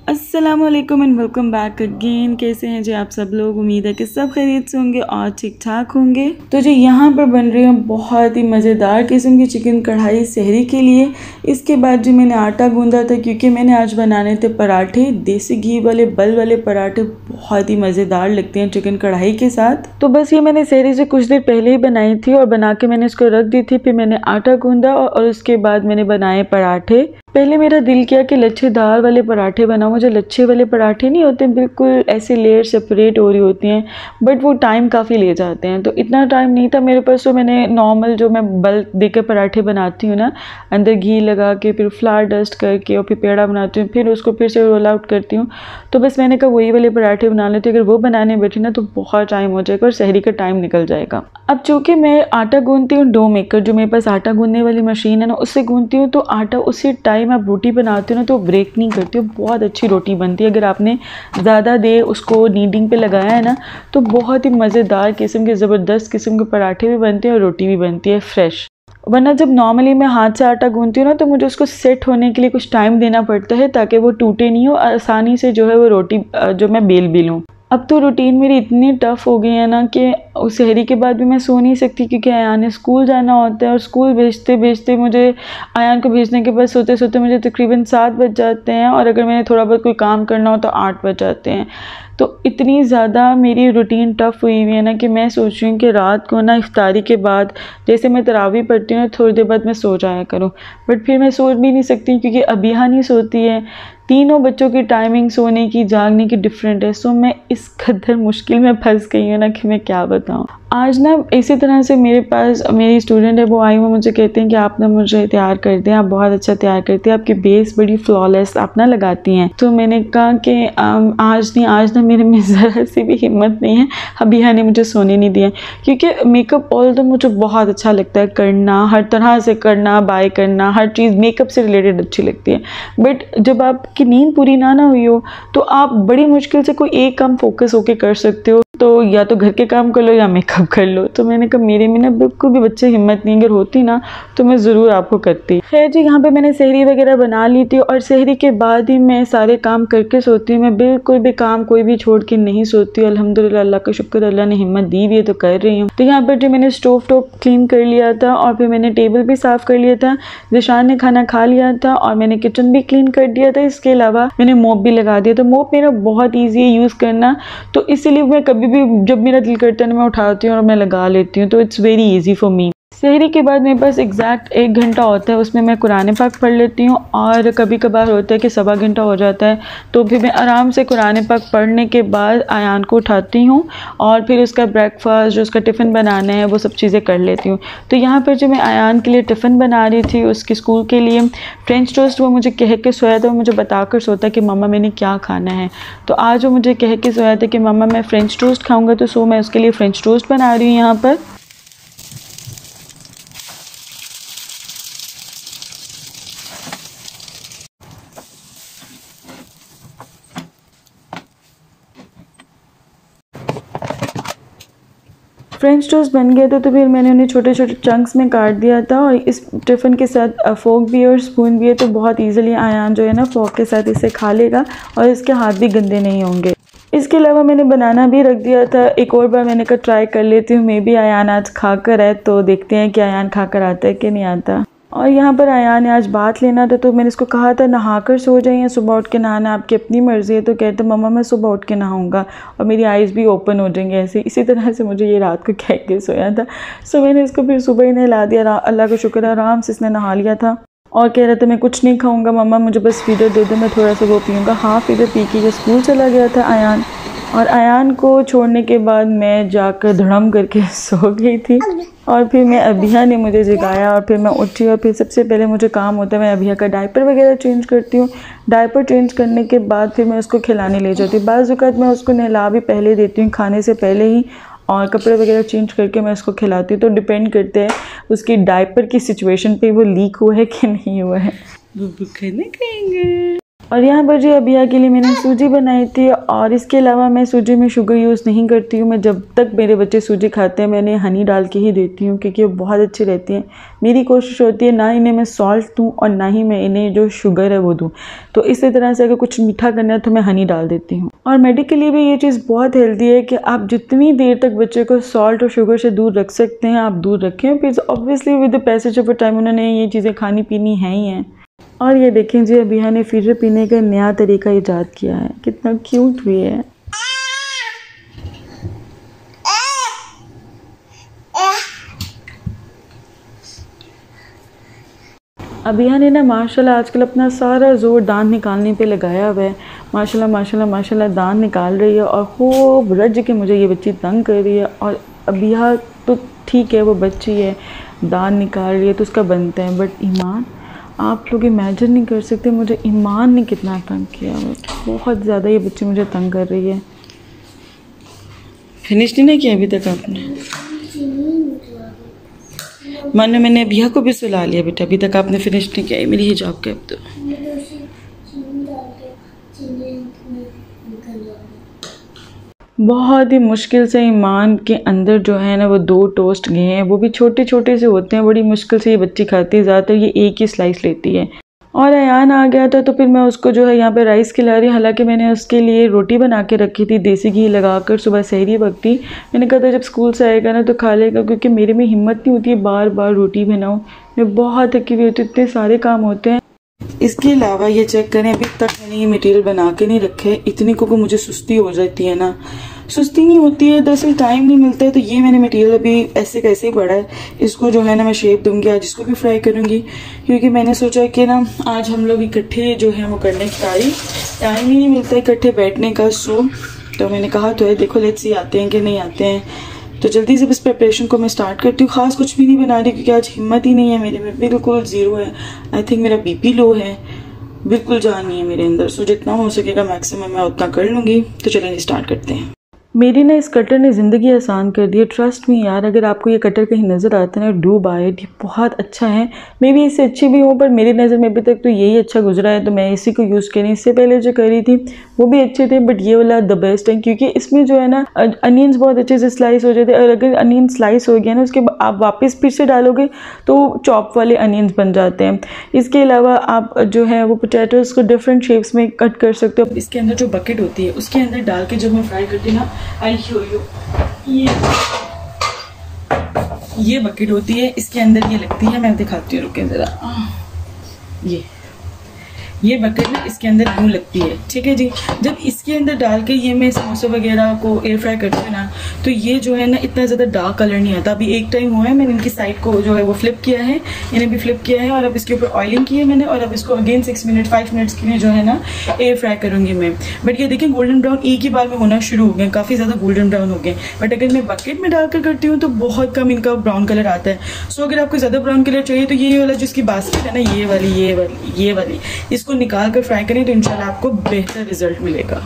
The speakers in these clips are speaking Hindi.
अस्सलामुअलैकुम एंड वेलकम बैक अगेन। कैसे हैं जी आप सब लोग? उम्मीद है कि सब खैरियत से होंगे और ठीक ठाक होंगे। तो जी यहाँ पर बन रही है बहुत ही मज़ेदार किस्म की चिकन कढ़ाई सहरी के लिए। इसके बाद जी मैंने आटा गूंदा था क्योंकि मैंने आज बनाने थे पराठे, देसी घी वाले बल वाले पराठे। बहुत ही मज़ेदार लगते हैं चिकन कढ़ाई के साथ। तो बस ये मैंने सहरी से कुछ देर पहले ही बनाई थी और बना के मैंने इसको रख दी थी। फिर मैंने आटा गूंदा और उसके बाद मैंने बनाए पराठे। पहले मेरा दिल किया कि लच्छेदार वाले पराठे बनाऊं। मुझे लच्छे वाले पराठे नहीं होते, बिल्कुल ऐसे लेयर सेपरेट हो रही होती हैं, बट वो टाइम काफ़ी ले जाते हैं, तो इतना टाइम नहीं था मेरे पास। तो मैंने नॉर्मल जो मैं बल्क देकर पराठे बनाती हूँ ना, अंदर घी लगा के फिर फ्लावर डस्ट करके और फिर पेड़ा बनाती हूँ, फिर उसको फिर से रोल आउट करती हूँ। तो बस मैंने कहा वही वाले पराठे बना लेती हूँ। अगर वो बनाने बैठी ना तो बहुत टाइम हो जाएगा और सहरी का टाइम निकल जाएगा। अब चूँकि मैं आटा गूंदती हूँ डो मेकर, जो मेरे पास आटा गूंदने वाली मशीन है ना, उससे गूंदती हूँ, तो आटा उसी टाइम आप रोटी बनाते हो ना तो ब्रेक नहीं करती हो, बहुत अच्छी रोटी बनती है। अगर आपने ज़्यादा देर उसको नीडिंग पे लगाया है ना तो बहुत ही मज़ेदार किस्म के ज़बरदस्त किस्म के पराठे भी बनते हैं और रोटी भी बनती है फ्रेश। वरना जब नॉर्मली मैं हाथ से आटा गूंदती हूँ ना तो मुझे उसको सेट होने के लिए कुछ टाइम देना पड़ता है ताकि वो टूटे नहीं हो, आसानी से जो है वो रोटी जो मैं बेल भी लूँ। अब तो रूटीन मेरी इतनी टफ़ हो गई है ना कि उस सहरी के बाद भी मैं सो नहीं सकती क्योंकि आयान ने स्कूल जाना होता है और स्कूल भेजते भेजते मुझे, आयान को भेजने के बाद सोते सोते मुझे तकरीबन 7 बज जाते हैं, और अगर मैंने थोड़ा बहुत कोई काम करना हो तो 8 बज जाते हैं। तो इतनी ज़्यादा मेरी रूटीन टफ़ हुई हुई है ना कि मैं सोच रही हूँ कि रात को ना इफ्तारी के बाद जैसे मैं तरावी पढ़ती हूँ थोड़ी देर बाद मैं सो जाया करूँ, बट फिर मैं सो भी नहीं सकती क्योंकि अबिहा नहीं सोती है। तीनों बच्चों की टाइमिंग सोने की जागने की डिफरेंट है। सो मैं इस कदर मुश्किल में फंस गई हूँ ना कि मैं क्या बताऊँ। आज ना इसी तरह से मेरे पास मेरी स्टूडेंट है, वो आई, वो मुझे कहते हैं कि आप ना मुझे तैयार कर दें, आप बहुत अच्छा तैयार करती हैं, आपकी बेस बड़ी फ्लॉलेस आप ना लगाती हैं। तो मैंने कहा कि आज ना मेरे में ज़रा सी भी हिम्मत नहीं है। अबिहा ने मुझे सोने नहीं दिया क्योंकि मेकअप ऑल तो मुझे बहुत अच्छा लगता है करना, हर तरह से करना, बाय करना, हर चीज़ मेकअप से रिलेटेड अच्छी लगती है। बट जब आपकी नींद पूरी ना हुई हो तो आप बड़ी मुश्किल से कोई एक काम फोकस होके कर सकते हो, तो या तो घर के काम कर लो या मेकअप कर लो। तो मैंने कहा मेरे में ना बिल्कुल भी बच्चे हिम्मत नहीं, अगर होती ना तो मैं ज़रूर आपको करती। खैर जी यहाँ पे मैंने सहरी वगैरह बना ली थी और सहरी के बाद ही मैं सारे काम करके सोती हूँ। मैं बिल्कुल भी काम कोई भी छोड़ के नहीं सोती हूँ। अल्हम्दुलिल्लाह, अल्लाह का शुक्र, अल्लाह ने हिम्मत दी हुई है तो कर रही हूँ। तो यहाँ पर जो मैंने स्टोव टॉप क्लीन कर लिया था और फिर मैंने टेबल भी साफ़ कर लिया था। ज़िशान ने खाना खा लिया था और मैंने किचन भी क्लीन कर दिया था। इसके अलावा मैंने मोप भी लगा दिया। तो मोप मेरा बहुत ईजी है यूज़ करना, तो इसीलिए मैं कभी भी जब मेरा दिल करता है ना मैं उठाती हूँ और मैं लगा लेती हूँ। तो it's very easy for me. सहरी के बाद मेरे पास एग्जैक्ट 1 घंटा होता है, उसमें मैं कुरान पाक पढ़ लेती हूँ, और कभी कभार होता है कि 1.25 घंटा हो जाता है। तो फिर मैं आराम से कुरान पाक पढ़ने के बाद आयान को उठाती हूँ और फिर उसका ब्रेकफास्ट, जो उसका टिफ़िन बनाना है, वो सब चीज़ें कर लेती हूँ। तो यहाँ पर जो मैं आयान के लिए टिफ़िन बना रही थी उसके स्कूल के लिए फ्रेंच टोस्ट, वो मुझे कह के सोया था, वो मुझे बताकर सोता कि मम्मा मैंने क्या खाना है। तो आज वो मुझे कह के सोया था कि मम्मा मैं फ़्रेंच टोस्ट खाऊँगा, तो सो मैं उसके लिए फ़्रेंच टोस्ट बना रही हूँ यहाँ पर। फ्रेंच टोस्ट बन गया था तो फिर मैंने उन्हें छोटे छोटे चंक्स में काट दिया था, और इस टिफ़िन के साथ फोक भी है और स्पून भी है, तो बहुत इजीली आयान जो है ना फोक के साथ इसे खा लेगा और इसके हाथ भी गंदे नहीं होंगे। इसके अलावा मैंने बनाना भी रख दिया था। एक और बार मैंने कहा ट्राई कर लेती हूँ, मे बी आयान आज खा कर है, तो देखते हैं कि आयान खा कर आता है कि नहीं आता। और यहाँ पर आयान ने आज बात लेना था, तो मैंने इसको कहा था नहाकर सो जाइए, सुबह उठ के नहाना आपकी अपनी मर्ज़ी है। तो कहते मम्मा मैं सुबह उठ के नहाऊंगा और मेरी आइज़ भी ओपन हो जाएंगे ऐसे। इसी तरह से मुझे ये रात को कह के सोया था। सो मैंने इसको फिर सुबह ही नहला दिया। अल्लाह का शुक्र है आराम से इसने नहा लिया था और कह रहा था मैं कुछ नहीं खाऊंगा मम्मा, मुझे बस फीडर दे दो, मैं थोड़ा सा वो पीऊँगा। हाँ, फीडर पी के स्कूल चला गया था आयान, और आयान को छोड़ने के बाद मैं जाकर धड़म करके सो गई थी। और फिर मैं अबिहा ने मुझे जगाया और फिर मैं उठी, और फिर सबसे पहले मुझे काम होता है मैं अबिहा का डायपर वगैरह चेंज करती हूँ। डायपर चेंज करने के बाद फिर मैं उसको खिलाने ले जाती हूँ। बाज़ औक़ात मैं उसको नहला भी पहले देती हूँ खाने से पहले ही, और कपड़े वगैरह चेंज करके मैं उसको खिलाती हूँ। तो डिपेंड करते हैं उसकी डायपर की सिचुएशन पे वो लीक हुआ है कि नहीं हुआ है। वो खाना खाएंगे। और यहाँ पर जी अबिया के लिए मैंने सूजी बनाई थी। और इसके अलावा मैं सूजी में शुगर यूज़ नहीं करती हूँ। मैं जब तक मेरे बच्चे सूजी खाते हैं मैं इन्हें हनी डाल के ही देती हूँ, क्योंकि वो बहुत अच्छी रहती हैं। मेरी कोशिश होती है ना इन्हें मैं सॉल्ट दूँ और ना ही मैं इन्हें जो शुगर है वो दूँ। तो इसी तरह से अगर कुछ मीठा करना है तो मैं हनी डाल देती हूँ। और मेडिकली भी ये चीज़ बहुत हेल्दी है कि आप जितनी देर तक बच्चे को सॉल्ट और शुगर से दूर रख सकते हैं आप दूर रखें। फिर obviously with the passage of time उन्होंने ये चीज़ें खानी पीनी हैं ही हैं। और ये देखें जी अबिया ने फिर पीने का नया तरीका ईजाद किया है, कितना क्यूट भी है। अबिया ने ना माशाल्लाह आजकल अपना सारा जोर दांत निकालने पे लगाया हुआ है। माशाल्लाह माशाल्लाह माशाल्लाह दांत निकाल रही है और खूब रज के मुझे ये बच्ची तंग कर रही है। और अबिया तो ठीक है वो बच्ची है, दांत निकाल रही है तो उसका बनता है, बट ईमान आप लोग इमेजिन नहीं कर सकते मुझे ईमान ने कितना तंग किया है। बहुत ज़्यादा ये बच्ची मुझे तंग कर रही है। फिनिश नहीं किया अभी तक आपने? मानो मैंने अबिया को भी सुला लिया बेटा, अभी तक आपने फिनिश नहीं किया। मेरी हिजाब के अब तो बहुत ही मुश्किल से ईमान के अंदर जो है ना वो 2 टोस्ट गए हैं, वो भी छोटे छोटे से होते हैं। बड़ी मुश्किल से ये बच्ची खाती है, ज़्यादातर ये एक ही स्लाइस लेती है। और अयान आ गया था तो फिर मैं उसको जो है यहाँ पे राइस खिला रही। हालांकि मैंने उसके लिए रोटी बना के रखी थी देसी घी लगाकर, सुबह सहरी वक्त ही मैंने कहा था जब स्कूल से आएगा ना तो खा लेगा, क्योंकि मेरे में हिम्मत नहीं होती है बार बार रोटी बनाऊँ। मैं बहुत थकी हुई होती हूँ, इतने सारे काम होते हैं। इसके अलावा ये चेक करें अभी तक मैंने ये मटेरियल बना के नहीं रखे। इतनी को मुझे सुस्ती हो जाती है ना, सुस्ती नहीं होती है दरअसल टाइम नहीं मिलता है। तो ये मैंने मटेरियल अभी ऐसे कैसे ही पड़ा है, इसको जो है ना मैं शेप दूंगी, आज इसको भी फ्राई करूंगी। क्योंकि मैंने सोचा कि ना आज हम लोग इकट्ठे जो है वो करने की टाइम ही नहीं मिलता इकट्ठे बैठने का। तो मैंने कहा तो है देखो लेट्स सी आते हैं कि नहीं आते हैं। तो जल्दी से बस प्रिपरेशन को मैं स्टार्ट करती हूँ। खास कुछ भी नहीं बना रही क्योंकि आज हिम्मत ही नहीं है मेरे में, बिल्कुल ज़ीरो है। आई थिंक मेरा बीपी लो है, बिल्कुल जान नहीं है मेरे अंदर। सो जितना हो सकेगा मैक्सिमम मैं उतना कर लूँगी। तो चलें स्टार्ट करते हैं। मेरी ना इस कटर ने ज़िंदगी आसान कर दी है, ट्रस्ट मी यार। अगर आपको ये कटर कहीं नज़र आता है ना डू बाय इट, ये बहुत अच्छा है। मे भी इससे अच्छी भी हूँ पर मेरी नज़र में अभी तक तो यही अच्छा गुजरा है तो मैं इसी को यूज़ करी। इससे पहले जो करी थी वो भी अच्छे थे बट ये वाला द बेस्ट है, क्योंकि इसमें जो है ना अनियंस बहुत अच्छे से स्लाइस हो जाते हैं। और अगर अनियन स्लाइस हो गया ना उसके बाद आप वापस फिर से डालोगे तो चॉप वाले अनियंस बन जाते हैं। इसके अलावा आप जो है वो पोटैटोज को डिफरेंट शेप्स में कट कर सकते हो। इसके अंदर जो बकेट होती है उसके अंदर डाल के जब मैं फ्राई करती हूँ ना, आई शो यू, ये बकेट होती है, इसके अंदर ये लगती है। मैं दिखाती हूँ, रुके जरा। ये बकेट ना इसके अंदर यूँ लगती है, ठीक है जी। जब इसके अंदर डाल के ये मैं समोसे वगैरह को एयर फ्राई करती हूँ ना तो ये जो है ना इतना ज़्यादा डार्क कलर नहीं आता। अभी एक टाइम हुआ है मैंने इनकी साइड को जो है वो फ्लिप किया है, इन्हें भी फ्लिप किया है और अब इसके ऊपर ऑयलिंग की है मैंने। और अब इसको अगेन 5 मिनट्स के लिए जो है ना एयर फ्राई करूँगी मैं। बट ये देखिए गोल्डन ब्राउन एक ही बार में होना शुरू हो गए, काफ़ी ज़्यादा गोल्डन ब्राउन हो गए। बट अगर मैं बकेट में डालकर करती हूँ तो बहुत कम इनका ब्राउन कलर आता है। सो अगर आपको ज़्यादा ब्राउन कलर चाहिए तो ये वाला जिसकी बास्केट है ना, ये वाली इसको निकाल कर फ्राई करें तो इंशाल्लाह आपको बेहतर रिजल्ट मिलेगा।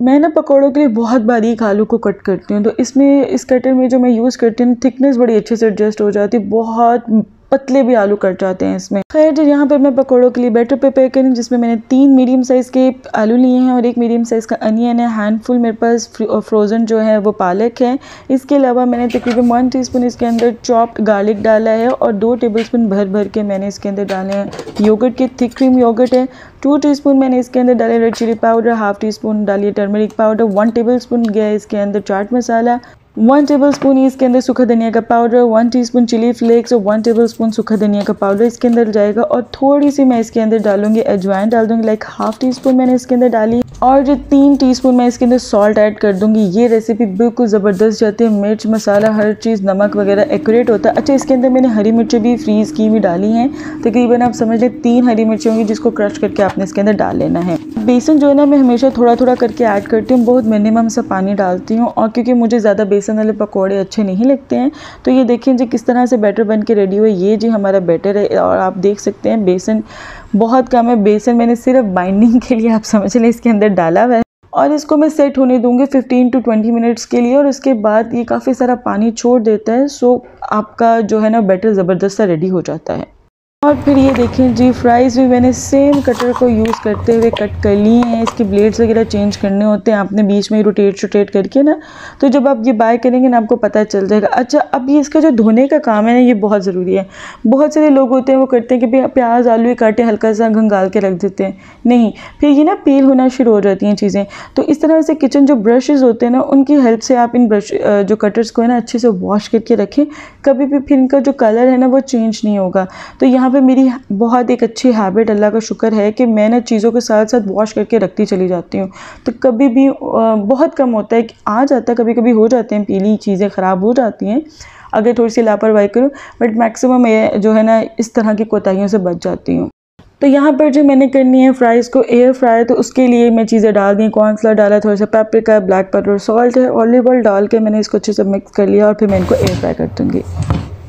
मैं ना पकौड़ों के लिए बहुत बारीक आलू को कट करती हूँ, तो इसमें इस कटर में जो मैं यूज़ करती हूँ थिकनेस बड़ी अच्छे से एडजस्ट हो जाती है, बहुत पतले भी आलू कट जाते हैं इसमें। खैर जो यहाँ पर मैं पकौड़ों के लिए बैटर प्रिपेयर करूँ, जिसमें मैंने 3 मीडियम साइज़ के आलू लिए हैं और 1 मीडियम साइज़ का अनियन है, हैंडफुल मेरे पास फ्रोज़न जो है वो पालक है। इसके अलावा मैंने तकरीबन 1 टीस्पून इसके अंदर चॉप्ड गार्लिक डाला है और 2 टेबलस्पून भर के मैंने इसके अंदर डाले हैं योगर्ट के, थिक क्रीम योगर्ट है। 2 टीस्पून मैंने इसके अंदर डाले रेड चिली पाउडर, ½ टीस्पून डालिए टर्मरिक पाउडर, 1 टेबलस्पून गया इसके अंदर चाट मसाला, 1 टेबलस्पून ही इसके अंदर सूखा धनिया का पाउडर, 1 टीस्पून चिली फ्लेक्स और 1 टेबलस्पून सूखा धनिया का पाउडर इसके अंदर जाएगा। और थोड़ी सी मैं इसके अंदर डालूंगी अजवाइन, डाल दूंगी लाइक ½ टीस्पून मैंने इसके अंदर डाली। और जो 3 टीस्पून मैं इसके अंदर सॉल्ट ऐड कर दूंगी। ये रेसिपी बिल्कुल ज़बरदस्त जाती है, मिर्च मसाला हर चीज़ नमक वगैरह एक्यूरेट होता है। अच्छा इसके अंदर मैंने हरी मिर्चें भी फ्रीज़ की हुई डाली हैं, तकरीबन आप समझ लें 3 हरी मिर्चें होंगी जिसको क्रश करके आपने इसके अंदर डाल लेना है। बेसन जो है ना मैं हमेशा थोड़ा थोड़ा करके ऐड करती हूँ, बहुत मिनिमम सा पानी डालती हूँ और क्योंकि मुझे ज़्यादा बेसन वाले पकौड़े अच्छे नहीं लगते हैं। तो ये देखिए जी किस तरह से बैटर बन के रेडी हुआ। ये जी हमारा बैटर है और आप देख सकते हैं बेसन बहुत कम है। बेसन मैंने सिर्फ बाइंडिंग के लिए आप समझ लें इसके अंदर डाला हुआ है और इसको मैं सेट होने दूंगी 15 to 20 मिनट्स के लिए। और उसके बाद ये काफ़ी सारा पानी छोड़ देता है, सो आपका जो है ना बैटर ज़बरदस्त सा रेडी हो जाता है। और फिर ये देखें जी, फ्राइज़ भी मैंने सेम कटर को यूज़ करते हुए कट कर लिए हैं। इसके ब्लेड्स वगैरह चेंज करने होते हैं आपने बीच में रोटेट करके ना, तो जब आप ये बाय करेंगे ना आपको पता चल जाएगा। अच्छा, अब ये इसका जो धोने का काम है ना, ये बहुत ज़रूरी है। बहुत सारे लोग होते हैं वो करते हैं कि प्याज आलू काटे हल्का सा घंगाल के रख देते हैं, नहीं, फिर ये ना पील होना शुरू हो जाती हैं चीज़ें। तो इस तरह से किचन जो ब्रशेज़ होते हैं ना, उनकी हेल्प से आप इन ब्रश जो कटर्स को है ना अच्छे से वॉश करके रखें, कभी भी फिर इनका जो कलर है ना वो चेंज नहीं होगा। तो यहाँ पे मेरी बहुत एक अच्छी हैबिट, अल्लाह का शुक्र है कि मैं ना चीज़ों के साथ साथ वॉश करके रखती चली जाती हूँ। तो कभी भी बहुत कम होता है कि आ जाता है, कभी कभी हो जाते हैं पीली चीज़ें ख़राब हो जाती हैं अगर थोड़ी सी लापरवाही करूँ, बट मैक्सिमम जो है ना इस तरह की कोताहियों से बच जाती हूँ। तो यहाँ पर जो मैंने करनी है फ्राइज़ को एयर फ्राई, तो उसके लिए मैं चीज़ें डाल दी, कॉर्नफ्लोर डाला, थोड़ा सा पेपरिका, ब्लैक पेपर, सॉल्ट है, ऑलिव ऑयल डाल के मैंने इसको अच्छे से मिक्स कर लिया और फिर मैं इनको एयर फ्राई कर दूँगी।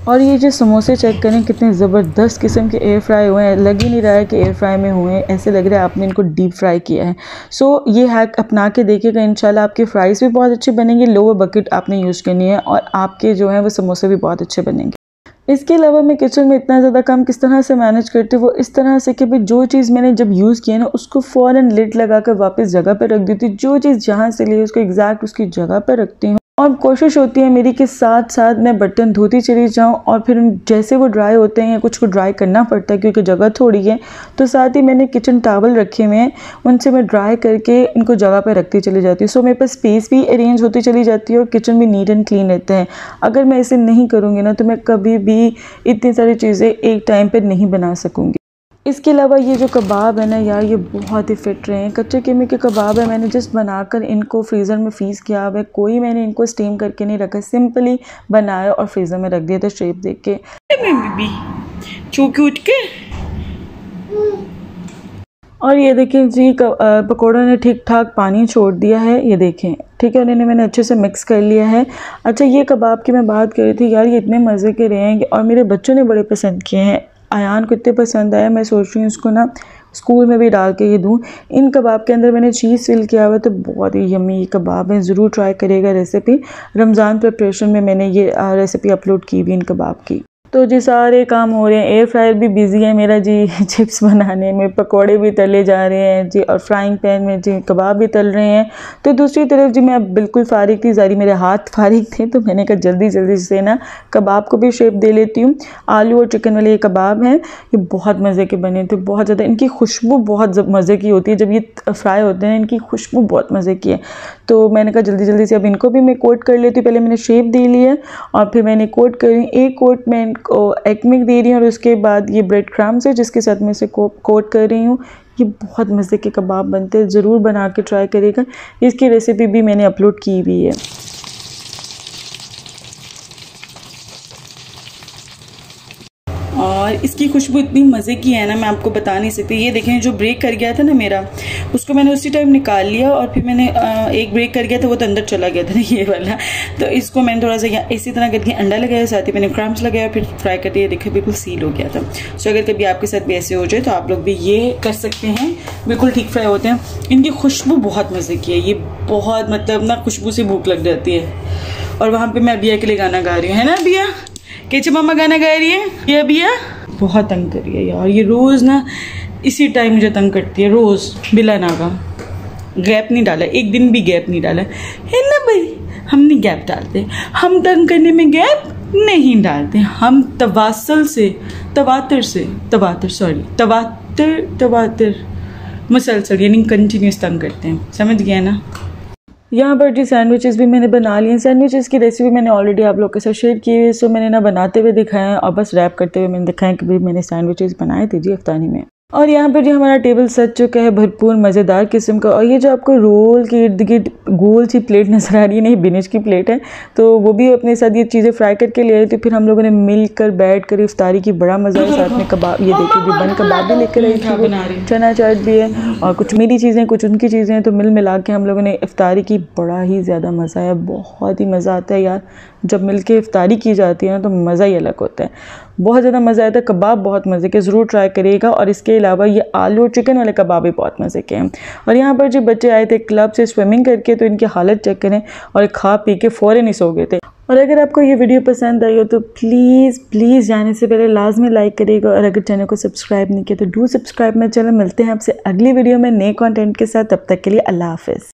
और ये जो समोसे चेक करें कितने ज़बरदस्त किस्म के एयर फ्राई हुए हैं, लग ही नहीं रहा है कि एयर फ्राई में हुए हैं, ऐसे लग रहा है आपने इनको डीप फ्राई किया है। सो ये हैक अपना के देखिएगा, इंशाल्लाह आपके फ्राइज़ भी बहुत अच्छे बनेंगे। लोअर बकेट आपने यूज़ करनी है और आपके जो हैं वो समोसे भी बहुत अच्छे बनेंगे। इसके अलावा मैं किचन में इतना ज़्यादा काम किस तरह से मैनेज करती हूँ, वो इस तरह से कि भाई जो चीज़ मैंने जब यूज़ किया ना उसको फ़ौरन लिड लगा कर वापस जगह पर रख देती हूँ। जो चीज़ जहाँ से ली उसको एग्जैक्ट उसकी जगह पर रखती हूँ और कोशिश होती है मेरी कि साथ साथ मैं बर्तन धोती चली जाऊँ और फिर जैसे वो ड्राई होते हैं या कुछ को ड्राई करना पड़ता है क्योंकि जगह थोड़ी है, तो साथ ही मैंने किचन टॉवल रखे हुए हैं, उनसे मैं ड्राई करके इनको जगह पर रखती चली जाती हूँ। सो मेरे पास स्पेस भी अरेंज होती चली जाती है और किचन भी नीट एंड क्लीन रहता है। अगर मैं इसे नहीं करूँगी ना तो मैं कभी भी इतनी सारी चीज़ें एक टाइम पर नहीं बना सकूँगी। इसके अलावा ये जो कबाब है ना यार, ये बहुत ही फिट रहे हैं। कच्चे कीमे के कबाब है, मैंने जस्ट बनाकर इनको फ्रीज़र में फ्रीज़ किया हुआ है, कोई मैंने इनको स्टीम करके नहीं रखा, सिंपली बनाया और फ्रीज़र में रख दिया था शेप देख के। उठ के और ये देखें जी, पकौड़ों ने ठीक ठाक पानी छोड़ दिया है, ये देखें, ठीक है, इन्हें मैंने अच्छे से मिक्स कर लिया है। अच्छा, ये कबाब की मैं बात कर रही थी यार, ये इतने मज़े के रहे हैं और मेरे बच्चों ने बड़े पसंद किए हैं। आयान को इतने पसंद आया, मैं सोच रही हूँ इसको ना स्कूल में भी डाल के ये दूँ। इन कबाब के अंदर मैंने चीज़ फिल किया हुआ है, तो बहुत ही यम्मी कबाब है, ज़रूर ट्राई करिएगा रेसिपी। रमज़ान प्रिपरेशन में मैंने ये रेसिपी अपलोड की भी इन कबाब की। तो जी सारे काम हो रहे हैं, एयर फ्रायर भी बिजी है मेरा जी चिप्स बनाने में, पकोड़े भी तले जा रहे हैं जी, और फ्राइंग पैन में जी कबाब भी तल रहे हैं। तो दूसरी तरफ जी मैं अब बिल्कुल फारिग थी, जारी मेरे हाथ फारिग थे, तो मैंने कहा जल्दी जल्दी से ना कबाब को भी शेप दे लेती हूँ। आलू और चिकन वाले ये कबाब हैं, ये बहुत मज़े के बने थे, बहुत ज़्यादा। इनकी खुशबू बहुत मज़े की होती है जब ये फ्राई होते हैं, इनकी खुशबू बहुत मज़े की है। तो मैंने कहा जल्दी जल्दी से अब इनको भी मैं कोट कर लेती हूँ। पहले मैंने शेप दे लिया और फिर मैंने कोट कर रही हूँ। एक कोट मैं इनको एग मिल्क दे रही हूँ और उसके बाद ये ब्रेड क्रम्स है जिसके साथ मैं इसे कोट कर रही हूँ। ये बहुत मज़े के कबाब बनते हैं, ज़रूर बना के ट्राई करिएगा। इसकी रेसिपी भी मैंने अपलोड की हुई है। और इसकी खुशबू इतनी मज़े की है ना, मैं आपको बता नहीं सकती। ये देखें, जो ब्रेक कर गया था ना मेरा, उसको मैंने उसी टाइम निकाल लिया और फिर मैंने एक ब्रेक कर गया था, वो तो अंदर चला गया था ना ये वाला, तो इसको मैंने थोड़ा सा इसी तरह करके अंडा लगाया, साथ ही मैंने क्रम्स लगाया, फिर फ्राई करके ये देखिए बिल्कुल सील हो गया था। सो अगर कभी आपके साथ भी ऐसे हो जाए तो आप लोग भी ये कर सकते हैं, बिल्कुल ठीक फ्राई होते हैं। इनकी खुशबू बहुत मज़े की है, ये बहुत मतलब ना खुशबू से भूख लग जाती है। और वहाँ पर मैं अबिया के लिए गाना गा रही हूँ, है ना अबिया? कैसे मम्मा गाना गा रही है ये अबिया? बहुत तंग कर रही है यार, ये रोज़ ना इसी टाइम मुझे तंग करती है, रोज़ बिला नागा। गैप नहीं डाला, एक दिन भी गैप नहीं डाला है ना भाई, हम नहीं गैप डालते, हम तंग करने में गैप नहीं डालते, हम तवातर मुसलसल यानी कंटिन्यूस तंग करते हैं, समझ गया ना। यहाँ पर जी सैंडविचेस भी मैंने बना लिए हैं। सैंडविचेस की रेसिपी मैंने ऑलरेडी आप लोग के साथ शेयर की है, सो मैंने ना बनाते हुए दिखाया है और बस रैप करते हुए मैंने दिखाया कि भाई मैंने सैंडविचेस बनाए थे जी इफ्तारी में। और यहाँ पर जी हमारा टेबल सज चुका है भरपूर मज़ेदार किस्म का। और ये जो आपको रोल के इर्द गिर्द गोल सी प्लेट नज़र आ रही है, नहीं बिनिश की प्लेट है, तो वो भी अपने साथ ये चीज़ें फ्राई करके ले आए थे। फिर हम लोगों ने मिलकर बैठ कर इफ्तारी की, बड़ा मज़ा है। साथ में कबाब, ये देखिए जो बन कबाब भी लेकर आई थी, चना चाट भी है और कुछ मेरी चीज़ें कुछ उनकी चीज़ें हैं, तो मिल मिला के हम लोगों ने इफ्तारी की। बड़ा ही ज़्यादा मज़ा है, बहुत ही मज़ा आता है यार, जब मिल के इफ्तारी की जाती है ना तो मज़ा ही अलग होता है। बहुत ज़्यादा मज़ा आया था। कबाब बहुत मज़े के, ज़रूर ट्राई करिएगा। और इसके अलावा ये आलू और चिकन वाले कबाब भी बहुत मज़े के हैं। और यहाँ पर जो बच्चे आए थे क्लब से स्विमिंग करके, तो इनकी हालत चेक करें, और खा पी के फ़ौरन ही सो गए थे। और अगर आपको ये वीडियो पसंद आई हो तो प्लीज़ जाने से पहले लाजमी लाइक करिएगा, और अगर चैनल को सब्सक्राइब नहीं किया तो डू सब्सक्राइब माय चैनल। मिलते हैं आपसे अगली वीडियो में नए कंटेंट के साथ, तब तक के लिए अल्लाह हाफ़िज़।